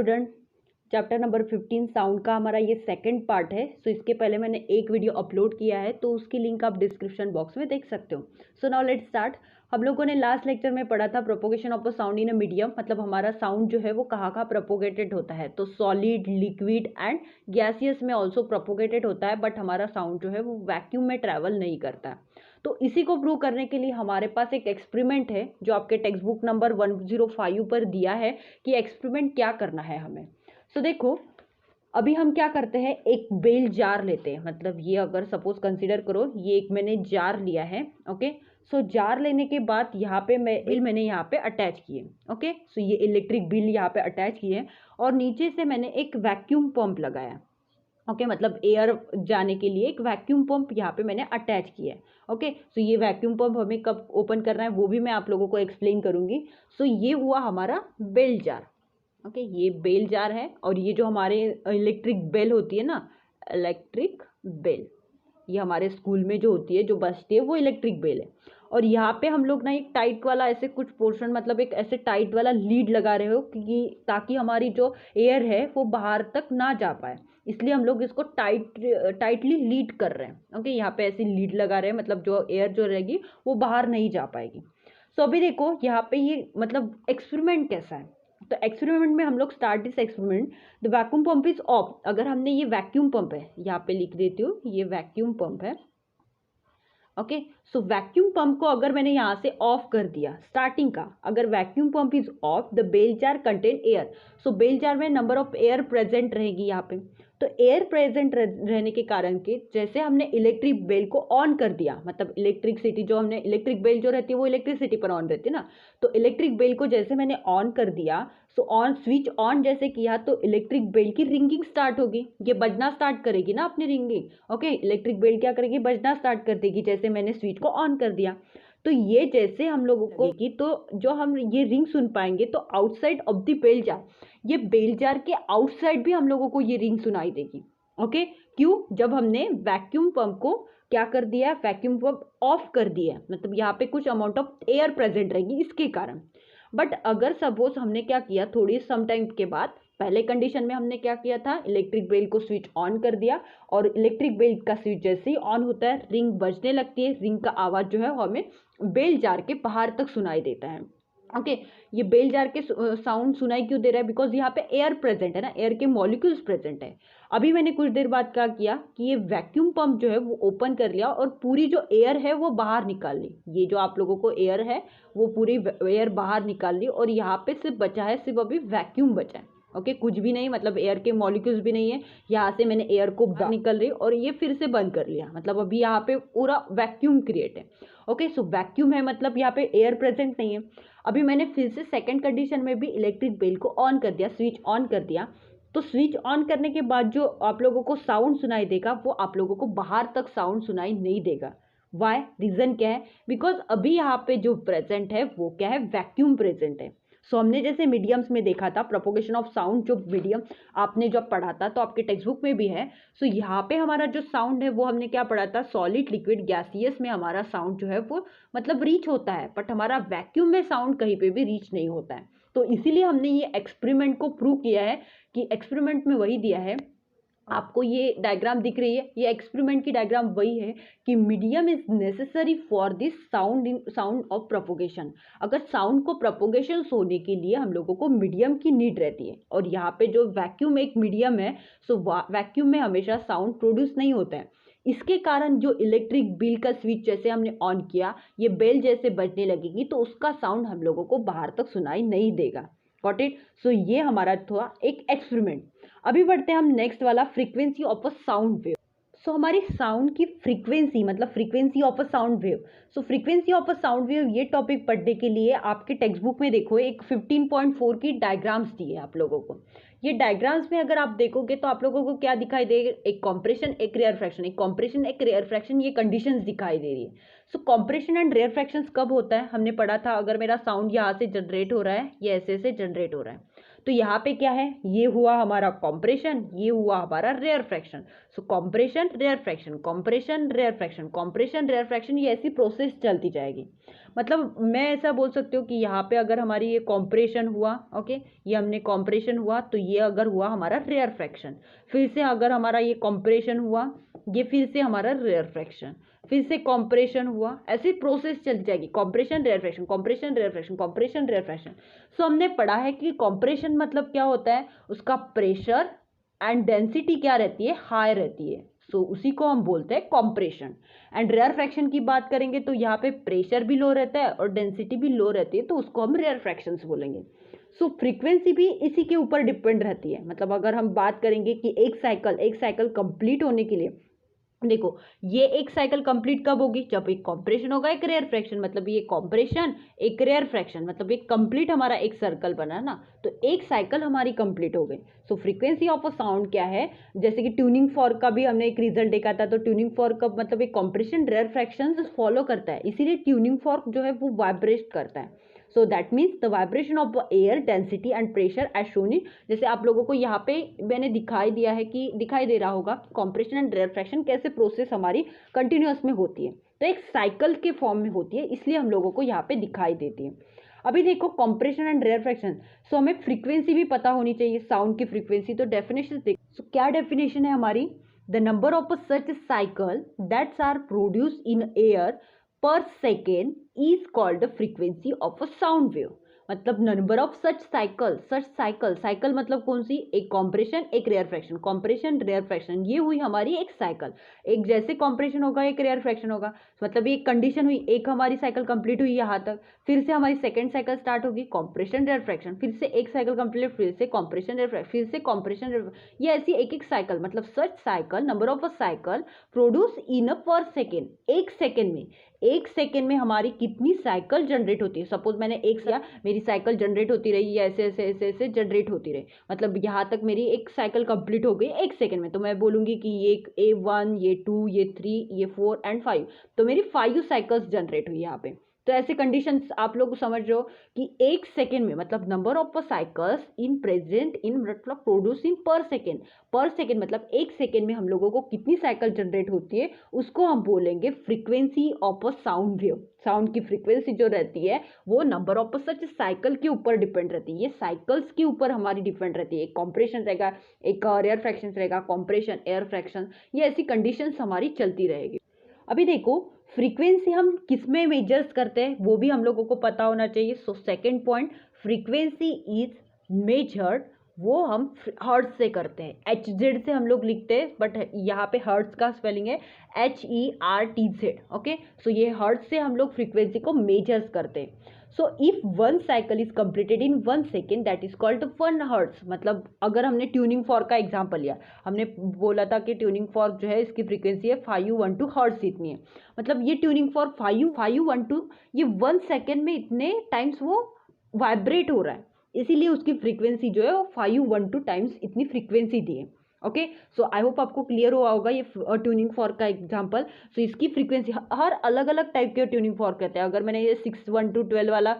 Children, chapter number 15 sound का हमारा ये सेकंड पार्ट है। सो इसके पहले मैंने एक वीडियो अपलोड किया है, तो उसकी लिंक आप डिस्क्रिप्शन बॉक्स में देख सकते हो। So now let's start. हम लोगों ने लास्ट लेक्चर में पढ़ा था propagation of a sound in a medium, मतलब हमारा साउंड जो है वो कहाँ कहाँ प्रोपोगेटेड होता है। तो सॉलिड, लिक्विड एंड गैसियस में ऑल्सो प्रोपोगेटेड होता है, बट हमारा साउंड जो है वो वैक्यूम में ट्रैवल नहीं करता। तो इसी को प्रूव करने के लिए हमारे पास एक एक्सपेरिमेंट है जो आपके टेक्स्ट बुक नंबर 105 पर दिया है कि एक्सपेरिमेंट क्या करना है हमें। सो देखो, अभी हम क्या करते हैं, एक बेल जार लेते हैं। मतलब ये अगर सपोज कंसीडर करो, ये एक मैंने जार लिया है। ओके, सो जार लेने के बाद यहाँ पे मैंने यहाँ पे अटैच किए। ओके, सो ये इलेक्ट्रिक बिल यहाँ पे अटैच किए और नीचे से मैंने एक वैक्यूम पंप लगाया। ओके, मतलब एयर जाने के लिए एक वैक्यूम पंप यहाँ पे मैंने अटैच किया है। ओके, सो ये वैक्यूम पंप हमें कब ओपन करना है वो भी मैं आप लोगों को एक्सप्लेन करूंगी। सो ये हुआ हमारा बेल जार। ओके, ये बेल जार है और ये जो हमारे इलेक्ट्रिक बेल होती है ना, इलेक्ट्रिक बेल, ये हमारे स्कूल में जो होती है, जो बजती है, वो इलेक्ट्रिक बेल है। और यहाँ पे हम लोग ना एक टाइट वाला ऐसे कुछ पोर्शन, मतलब एक ऐसे टाइट वाला लीड लगा रहे हो कि ताकि हमारी जो एयर है वो बाहर तक ना जा पाए, इसलिए हम लोग इसको टाइटली लीड कर रहे हैं। ओके, यहाँ पे ऐसी लीड लगा रहे हैं, मतलब जो एयर जो रहेगी वो बाहर नहीं जा पाएगी। सो अभी देखो यहाँ पे ये मतलब एक्सपेरिमेंट कैसा है। तो एक्सपेरिमेंट में हम लोग start this experiment, the vacuum pump is of. अगर हमने ये वैक्यूम पंप है, यहाँ पे लिख देती हूँ, ये वैक्यूम पंप है। ओके, सो वैक्यूम पंप को अगर मैंने यहाँ से ऑफ कर दिया स्टार्टिंग का, अगर vacuum pump is off, the bell jar contain air. So bell jar में नंबर ऑफ एयर प्रेजेंट रहेगी यहाँ पे। तो एयर प्रेजेंट रहने के कारण के जैसे हमने इलेक्ट्रिक बेल को ऑन कर दिया, मतलब इलेक्ट्रिसिटी जो हमने, इलेक्ट्रिक बेल जो रहती है वो इलेक्ट्रिसिटी पर ऑन रहती है ना, तो इलेक्ट्रिक बेल को जैसे मैंने ऑन कर दिया, सो ऑन स्विच ऑन जैसे किया तो इलेक्ट्रिक बेल की रिंगिंग स्टार्ट होगी, ये बजना स्टार्ट करेगी ना अपनी रिंगिंग। ओके, इलेक्ट्रिक बेल क्या करेगी, बजना स्टार्ट कर देगी जैसे मैंने स्विच को ऑन कर दिया। तो ये जैसे हम लोगों को की, तो जो हम ये रिंग सुन पाएंगे, तो outside of the bell jar, ये बेल जार के आउटसाइड भी हम लोगों को ये रिंग सुनाई देगी। ओके, क्यों, जब हमने वैक्यूम पंप को क्या कर दिया, वैक्यूम पंप ऑफ कर दिया, मतलब यहाँ पे कुछ अमाउंट ऑफ एयर प्रेजेंट रहेगी इसके कारण। बट अगर सपोज हमने क्या किया, थोड़ी सम टाइम के बाद, पहले कंडीशन में हमने क्या किया था, इलेक्ट्रिक बेल को स्विच ऑन कर दिया और इलेक्ट्रिक बेल का स्विच जैसे ही ऑन होता है रिंग बजने लगती है, रिंग का आवाज जो है हमें बेल जार के बाहर तक सुनाई देता है। ओके, ये बेल जार के साउंड सुनाई क्यों दे रहा है, बिकॉज यहाँ पे एयर प्रेजेंट है ना, एयर के मॉलिक्यूल्स प्रेजेंट है। अभी मैंने कुछ देर बाद क्या किया कि ये वैक्यूम पंप जो है वो ओपन कर लिया और पूरी जो एयर है वो बाहर निकाल ली। ये जो आप लोगों को एयर है वो पूरी एयर बाहर निकाल ली और यहाँ पे सिर्फ बचा है, सिर्फ अभी वैक्यूम बचा है। ओके, कुछ भी नहीं, मतलब एयर के मॉलिक्यूल्स भी नहीं है। यहाँ से मैंने एयर को बाहर निकल रही और ये फिर से बंद कर लिया, मतलब अभी यहाँ पे पूरा वैक्यूम क्रिएट है। ओके, सो वैक्यूम है, मतलब यहाँ पे एयर प्रेजेंट नहीं है। अभी मैंने फिर से सेकंड कंडीशन में भी इलेक्ट्रिक बेल को ऑन कर दिया, स्विच ऑन कर दिया। तो स्विच ऑन करने के बाद जो आप लोगों को साउंड सुनाई देगा वो आप लोगों को बाहर तक साउंड सुनाई नहीं देगा। वाई, रीजन क्या है, बिकॉज अभी यहाँ पे जो प्रेजेंट है वो क्या है, वैक्यूम प्रेजेंट है। सो हमने जैसे मीडियम्स में देखा था, प्रोपोगेशन ऑफ साउंड जो मीडियम आपने जब पढ़ा था, तो आपके टेक्स्ट बुक में भी है। सो यहाँ पे हमारा जो साउंड है वो हमने क्या पढ़ा था, सॉलिड, लिक्विड, गैसियस में हमारा साउंड जो है वो मतलब रीच होता है, बट हमारा वैक्यूम में साउंड कहीं पे भी रीच नहीं होता है। तो इसीलिए हमने ये एक्सपेरिमेंट को प्रूव किया है कि एक्सपेरिमेंट में वही दिया है, आपको ये डायग्राम दिख रही है, ये एक्सपेरिमेंट की डायग्राम वही है कि medium is necessary for this sound of propagation. अगर साउंड को प्रोपोगेशन होने के लिए हम लोगों को मीडियम की नीड रहती है, और यहाँ पे जो वैक्यूम एक मीडियम है, सो वैक्यूम में हमेशा साउंड प्रोड्यूस नहीं होता है। इसके कारण जो इलेक्ट्रिक बेल का स्विच जैसे हमने ऑन किया, ये बेल जैसे बजने लगेगी तो उसका साउंड हम लोगों को बाहर तक सुनाई नहीं देगा। Got it. सो ये हमारा था एक एक्सपेरिमेंट। अभी बढ़ते हैं हम नेक्स्ट वाला, frequency of a sound wave. So हमारी साउंड की फ्रीक्वेंसी, मतलब frequency of a sound wave. So frequency of a sound wave, ये टॉपिक पढ़ने के लिए आपके टेक्स्ट बुक में देखो एक 15.4 की डायग्राम्स दी है आप लोगों को। ये डायग्राम्स में अगर आप देखोगे तो आप लोगों को क्या दिखाई देगा, एक कॉम्प्रेशन, एक रेयर फ्रैक्शन, एक कॉम्प्रेशन, एक रेयर फ्रैक्शन, ये कंडीशंस दिखाई दे रही है। सो कॉम्प्रेशन एंड रेयर फ्रैक्शंस कब होता है, हमने पढ़ा था, अगर मेरा साउंड यहाँ से जनरेट हो रहा है, ये ऐसे ऐसे जनरेट हो रहा है, तो यहाँ पे क्या है, ये हुआ हमारा कॉम्प्रेशन, ये हुआ हमारा rarefaction. So compression, rarefaction, compression, rarefaction, compression, rarefaction, ये ऐसी प्रोसेस चलती जाएगी। मतलब मैं ऐसा बोल सकती हूँ कि यहाँ पे अगर हमारी ये कॉम्प्रेशन हुआ, ओके, ये हमने कॉम्प्रेशन हुआ तो ये अगर हुआ हमारा रेयर फ्रैक्शन, फिर से अगर हमारा ये कॉम्प्रेशन हुआ, ये फिर से हमारा रेयर फ्रैक्शन, फिर से कॉम्प्रेशन हुआ, ऐसी प्रोसेस चल जाएगी, compression rarefaction, compression rarefaction, compression rarefaction. So हमने पढ़ा है कि कॉम्प्रेशन मतलब क्या होता है, उसका प्रेशर एंड डेंसिटी क्या रहती है, हाई रहती है, सो उसी को हम बोलते हैं कॉम्प्रेशन। एंड रेयर फ्रैक्शन की बात करेंगे तो यहाँ पे प्रेशर भी लो रहता है और डेंसिटी भी लो रहती है, तो उसको हम रेयर फ्रैक्शंस बोलेंगे। सो फ्रीक्वेंसी भी इसी के ऊपर डिपेंड रहती है। मतलब अगर हम बात करेंगे कि एक साइकिल कंप्लीट होने के लिए, देखो ये एक साइकिल कंप्लीट कब होगी, जब एक कॉम्प्रेशन होगा एक रेयर फ्रैक्शन, मतलब ये कॉम्प्रेशन एक रेयर फ्रैक्शन, मतलब एक कंप्लीट हमारा एक सर्कल बना है ना, तो एक साइकिल हमारी कंप्लीट हो गई। सो फ्रीक्वेंसी ऑफ अ साउंड क्या है, जैसे कि ट्यूनिंग फॉर्क का भी हमने एक रिजल्ट देखा था, तो ट्यूनिंग फॉर्क का मतलब एक कॉम्प्रेशन रेयर फ्रैक्शन फॉलो करता है, इसीलिए ट्यूनिंग फॉर्क जो है वो वाइब्रेट करता है। So that means the vibration of air density and pressure as shown in, जैसे आप लोगों को यहाँ पे मैंने दिखाई दिया है कि दिखाई दे रहा होगा कॉम्प्रेशन एंड रेयर फ्रैक्शन कैसे प्रोसेस हमारी कंटिन्यूअस में होती है, तो एक साइकिल के फॉर्म में होती है, इसलिए हम लोगों को यहाँ पे दिखाई देती है। अभी देखो कॉम्प्रेशन एंड रेयर फ्रैक्शन, सो हमें फ्रीक्वेंसी भी पता होनी चाहिए, साउंड की फ्रीक्वेंसी, तो डेफिनेशन देखो, सो क्या डेफिनेशन है हमारी, the number of such cycle that's are produce in air per second is called the frequency of a sound wave. मतलब नंबर ऑफ सच साइकिल मतलब कौन सी, एक कॉम्प्रेशन एक rarefaction, compression rarefaction, ये हुई हमारी एक साइकिल, एक जैसे कॉम्प्रेशन होगा एक रेयर फ्रैक्शन होगा, मतलब एक कंडीशन हुई, एक हमारी साइकिल कंप्लीट हुई यहाँ तक, फिर से हमारी सेकंड साइकिल स्टार्ट होगी कॉम्प्रेशन रेयर फ्रैक्शन, फिर से एक साइकिल कंप्लीट, फिर से कॉम्प्रेशन रेयर फ्रैक्शन, फिर से कॉम्प्रेशन रेयर, ये ऐसी एक एक साइकिल, मतलब such cycle number of a cycle produce in a per second, एक सेकेंड में हमारी कितनी साइकिल जनरेट होती है। सपोज मैंने एक किया, मेरी साइकिल जनरेट होती रही, ऐसे ऐसे ऐसे ऐसे जनरेट होती रही, मतलब यहाँ तक मेरी एक साइकिल कंप्लीट हो गई एक सेकेंड में, तो मैं बोलूंगी कि ये A1, ये 2, ये 3, ये 4 एंड 5, तो मेरी 5 साइकिल्स जनरेट हुई यहाँ पे। तो ऐसे कंडीशंस आप लोग समझ रहे हो कि एक सेकेंड में, मतलब number of cycles in present in मतलब प्रोड्यूस इन पर सेकेंड मतलब एक सेकेंड में हम लोगों को कितनी साइकिल जनरेट होती है, उसको हम बोलेंगे frequency of a sound wave. Sound की फ्रीक्वेंसी जो रहती है वो नंबर ऑफ सच साइकिल के ऊपर डिपेंड रहती है, ये साइकिल्स के ऊपर हमारी डिपेंड रहती है, एक कॉम्प्रेशन रहेगा, एक रेयर फ्रैक्शन रहेगा, कॉम्प्रेशन एयर फ्रैक्शन, ये ऐसी कंडीशंस हमारी चलती रहेगी। अभी देखो फ्रीक्वेंसी हम किस में मेजर्स करते हैं वो भी हम लोगों को पता होना चाहिए। So second point, frequency is measured, वो हम हर्ट्ज से करते हैं, HZ से हम लोग लिखते हैं, बट यहाँ पे हर्ट्ज का स्पेलिंग है HERTZ, ओके। सो ये हर्ट्ज से हम लोग फ्रीक्वेंसी को मेजर्स करते हैं। So if one cycle is completed in 1 second that is called 1 hertz. मतलब अगर हमने ट्यूनिंग फॉर्क का एग्जांपल लिया, हमने बोला था कि ट्यूनिंग फॉर्क जो है इसकी फ्रीक्वेंसी है 512 हर्ट्ज इतनी है, मतलब ये ट्यूनिंग फॉर्क 512 ये 1 सेकेंड में इतने टाइम्स वो वाइब्रेट हो रहा है, इसीलिए उसकी फ्रीक्वेंसी जो है वो 512 टाइम्स इतनी फ्रीक्वेंसी दी है, ओके। सो आई होप आपको क्लियर हुआ होगा ये ट्यूनिंग फॉर्क का एग्जांपल। सो इसकी फ्रीक्वेंसी हर अलग अलग टाइप के ट्यूनिंग फॉर्क रहते हैं। अगर मैंने ये 612 वाला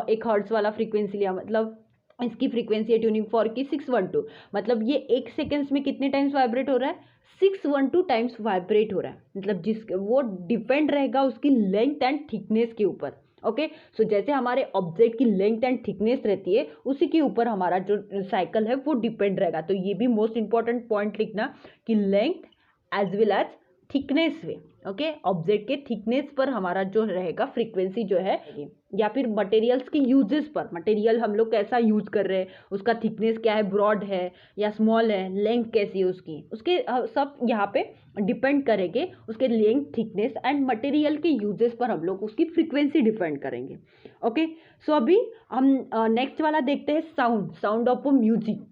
एक हर्ट्ज वाला फ्रीक्वेंसी लिया, मतलब इसकी फ्रीक्वेंसी है ट्यूनिंग फॉर्क की 612, मतलब ये एक सेकेंड्स में कितने टाइम्स वाइब्रेट हो रहा है, 612 टाइम्स वाइब्रेट हो रहा है, मतलब जिस वो डिपेंड रहेगा उसकी लेंथ एंड थिकनेस के ऊपर, ओके। सो जैसे हमारे ऑब्जेक्ट की लेंथ एंड थिकनेस रहती है उसी के ऊपर हमारा जो साइकिल है वो डिपेंड रहेगा। तो ये भी मोस्ट इंपॉर्टेंट पॉइंट लिखना कि length as well as thickness में, ओके, ऑब्जेक्ट के थिकनेस पर हमारा जो रहेगा फ्रीक्वेंसी जो है, या फिर मटेरियल्स के यूजेस पर, मटेरियल हम लोग कैसा यूज कर रहे हैं, उसका थिकनेस क्या है, ब्रॉड है या स्मॉल है, लेंथ कैसी है उसकी, उसके सब यहाँ पे डिपेंड करेंगे, उसके लेंथ थिकनेस एंड मटेरियल के यूजेस पर हम लोग उसकी फ्रीक्वेंसी डिपेंड करेंगे, ओके। सो अभी हम नेक्स्ट वाला देखते हैं, sound of music.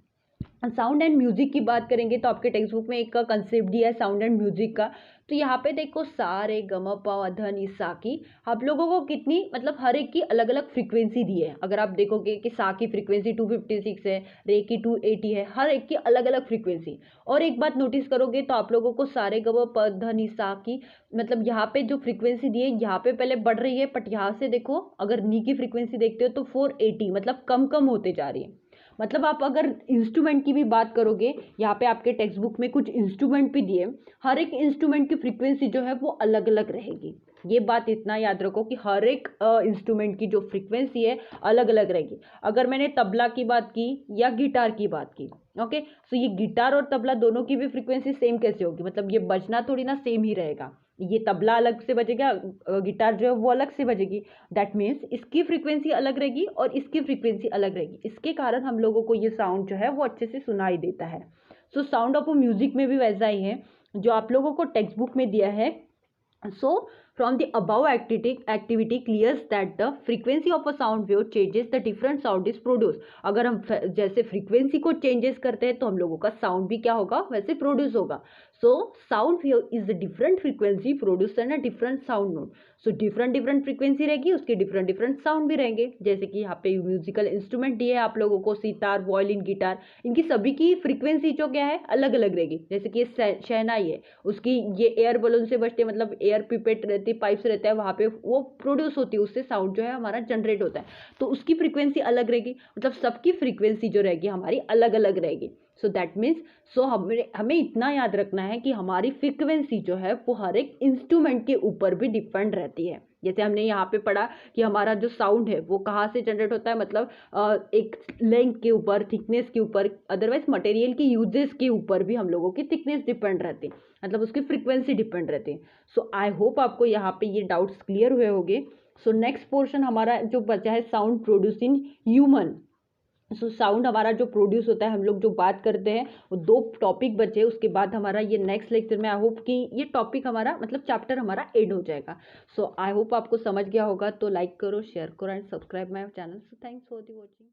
Sound and music की बात करेंगे तो आपके टेक्स्ट बुक में एक कंसेप्ट दिया है साउंड एंड म्यूजिक का। तो यहाँ पे देखो सा रे ग म प ध नि सा की आप लोगों को कितनी, मतलब हर एक की अलग अलग फ्रीक्वेंसी दी है। अगर आप देखोगे कि सा की फ्रीक्वेंसी 256 है, रे की 280 है, हर एक की अलग अलग फ्रीक्वेंसी। और एक बात नोटिस करोगे तो आप लोगों को सा रे ग म प ध नि सा की, मतलब यहाँ पे जो फ्रीक्वेंसी दी है यहाँ पे पहले बढ़ रही है, बट यहाँ से देखो अगर नी की फ्रीक्वेंसी देखते हो तो 480, मतलब कम कम होते जा रही है। मतलब आप अगर इंस्ट्रूमेंट की भी बात करोगे, यहाँ पे आपके टेक्स्ट बुक में कुछ इंस्ट्रूमेंट भी दिए, हर एक इंस्ट्रूमेंट की फ्रीक्वेंसी जो है वो अलग अलग रहेगी। ये बात इतना याद रखो कि हर एक इंस्ट्रूमेंट की जो फ्रीक्वेंसी है अलग अलग रहेगी। अगर मैंने तबला की बात की या गिटार की बात की, ओके, सो ये गिटार और तबला दोनों की भी फ्रीक्वेंसी सेम कैसे होगी, मतलब ये बजना थोड़ी ना सेम ही रहेगा। ये तबला अलग से बजेगा, गिटार जो है वो अलग से बजेगी। दैट मीन्स इसकी फ्रीक्वेंसी अलग रहेगी और इसकी फ्रीक्वेंसी अलग रहेगी। इसके कारण हम लोगों को ये साउंड जो है वो अच्छे से सुनाई देता है। सो साउंड ऑफ म्यूजिक में भी वैसा ही है जो आप लोगों को टेक्स्ट बुक में दिया है। So, from the above activity clears that the frequency of a sound wave changes, the different sound is produced. अगर हम जैसे frequency को changes करते हैं तो हम लोगों का sound भी क्या होगा, वैसे produce होगा. So, sound wave is a different frequency produced and a different sound node. So, different frequency रहेगी, उसके different sound भी रहेंगे. जैसे कि यहाँ पे म्यूजिकल इंस्ट्रूमेंट दिए है आप लोगों को, सितार, वायलिन, गिटार, इनकी सभी की फ्रीक्वेंसी जो क्या है अलग अलग रहेगी। जैसे कि ये शहनाई है, उसकी ये एयर बलून से बजते, मतलब एयर पिपेट रहती, पाइप्स रहता है, वहाँ पे वो प्रोड्यूस होती है, उससे साउंड जो है हमारा जनरेट होता है, तो उसकी फ्रीक्वेंसी अलग रहेगी। मतलब सबकी फ्रीक्वेंसी जो रहेगी हमारी अलग अलग रहेगी। सो दैट मीन्स, सो हमें इतना याद रखना है कि हमारी फ्रीक्वेंसी जो है वो हर एक इंस्ट्रूमेंट के ऊपर भी डिपेंड रहती है। जैसे हमने यहाँ पे पढ़ा कि हमारा जो साउंड है वो कहाँ से जनरेट होता है, मतलब एक लेंथ के ऊपर, थिकनेस के ऊपर, अदरवाइज मटेरियल की यूजेस के ऊपर भी हम लोगों की थिकनेस डिपेंड रहती है, मतलब उसकी फ्रीक्वेंसी डिपेंड रहती है। सो आई होप आपको यहाँ पे ये डाउट्स क्लियर हुए होंगे। सो नेक्स्ट पोर्शन हमारा जो बचा है, sound produce in human. So sound हमारा जो प्रोड्यूस होता है, हम लोग जो बात करते हैं, वो 2 टॉपिक बचे, उसके बाद हमारा ये नेक्स्ट लेक्चर में आई होप कि ये टॉपिक हमारा, मतलब चैप्टर हमारा एंड हो जाएगा। सो आई होप आपको समझ गया होगा। तो लाइक करो, शेयर करो and subscribe my channel. So thanks for the watching.